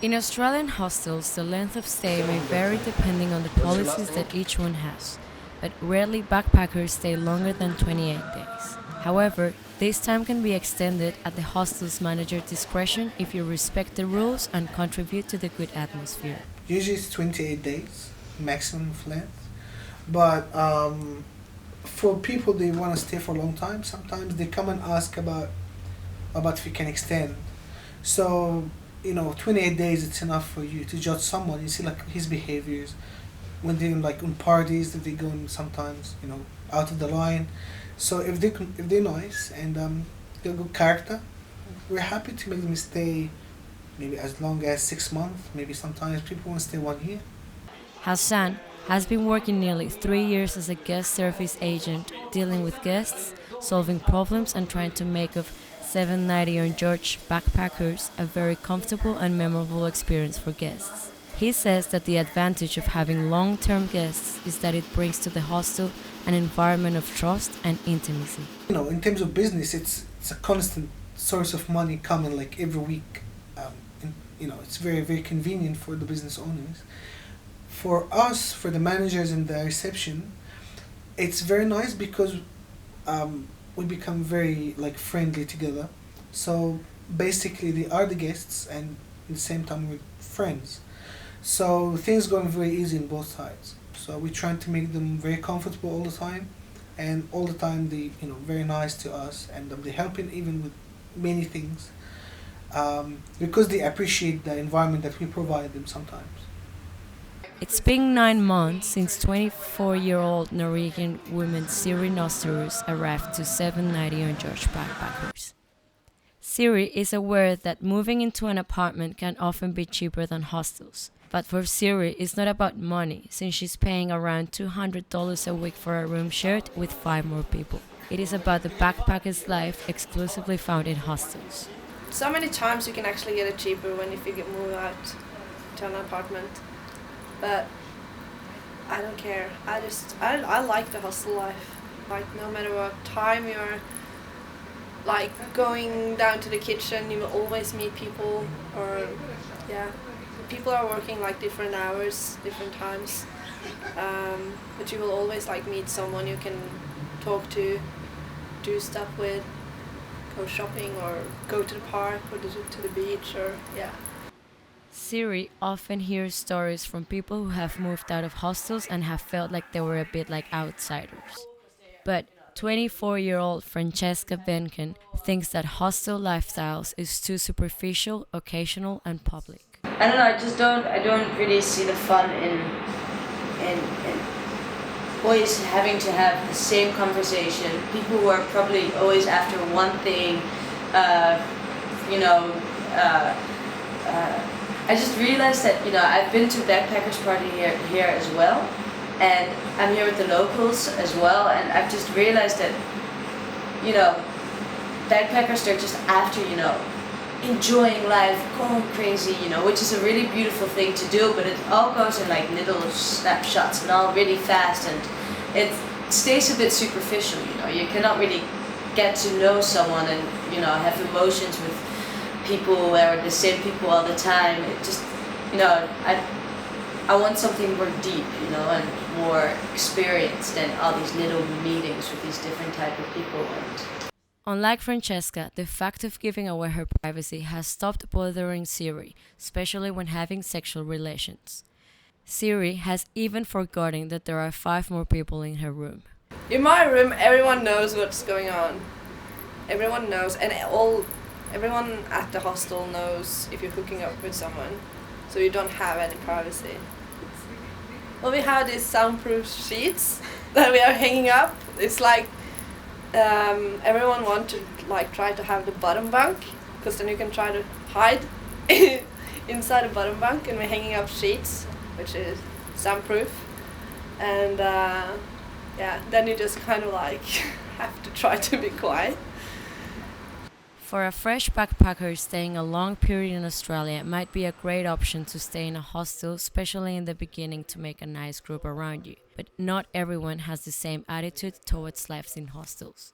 In Australian hostels, the length of stay may vary depending on the policies that each one has, but rarely backpackers stay longer than 28 days. However, this time can be extended at the hostel's manager's discretion if you respect the rules and contribute to the good atmosphere. Usually it's 28 days maximum of length, but for people they want to stay for a long time, sometimes they come and ask about if you can extend. So 28 days it's enough for you to judge someone. You see like his behaviors when they like on parties that they go in sometimes out of the line. So if they're nice and they're good character, we're happy to make them stay maybe as long as 6 months. Maybe sometimes people want to stay 1 year. Hassan has been working nearly 3 years as a guest service agent, dealing with guests, solving problems, and trying to make of 790 on George backpackers a very comfortable and memorable experience for guests. He says that the advantage of having long-term guests is that it brings to the hostel an environment of trust and intimacy. In terms of business, it's a constant source of money coming like every week. It's very very convenient for the business owners. For us, for the managers in the reception, it's very nice because we become very like friendly together. So basically, they are the guests, and at the same time we're friends. So things going very easy on both sides. So we're trying to make them very comfortable all the time, and all the time they very nice to us, and they helping even with many things because they appreciate the environment that we provide them sometimes. It's been 9 months since 24-year-old Norwegian woman Siri Nosterus arrived to 790 on George backpackers. Siri is aware that moving into an apartment can often be cheaper than hostels. But for Siri, it's not about money, since she's paying around $200 a week for a room shared with 5 more people. It is about the backpacker's life exclusively found in hostels. So many times you can actually get it cheaper when if you get moved out to an apartment. But I don't care. I like the hostel life. Like no matter what time you're like going down to the kitchen, you will always meet people, or yeah, people are working like different hours, different times. But you will always like meet someone you can talk to, do stuff with, go shopping or go to the park or to the beach or yeah. Siri often hears stories from people who have moved out of hostels and have felt like they were a bit like outsiders. But 24-year-old Francesca Benken thinks that hostel lifestyles is too superficial, occasional, and public. I don't know. I don't really see the fun in always having to have the same conversation. People who are probably always after one thing. You know. I just realized that I've been to backpackers party here as well, and I'm here with the locals as well, and I've just realized that backpackers, they're just after enjoying life, going crazy, which is a really beautiful thing to do, but it all goes in like little snapshots and all really fast, and it stays a bit superficial. You cannot really get to know someone and have emotions with people or the same people all the time. It just I want something more deep, and more experienced than all these little meetings with these different type of people. And unlike Francesca, the fact of giving away her privacy has stopped bothering Siri, especially when having sexual relations. Siri has even forgotten that there are 5 more people in her room. In my room, everyone knows what's going on. Everyone knows, and everyone at the hostel knows if you're hooking up with someone, so you don't have any privacy. Well, we have these soundproof sheets that we are hanging up. It's like everyone wants to like try to have the bottom bunk, because then you can try to hide inside the bottom bunk, and we're hanging up sheets, which is soundproof, and then you just kind of like have to try to be quiet. For a fresh backpacker staying a long period in Australia, it might be a great option to stay in a hostel, especially in the beginning, to make a nice group around you. But not everyone has the same attitude towards lives in hostels.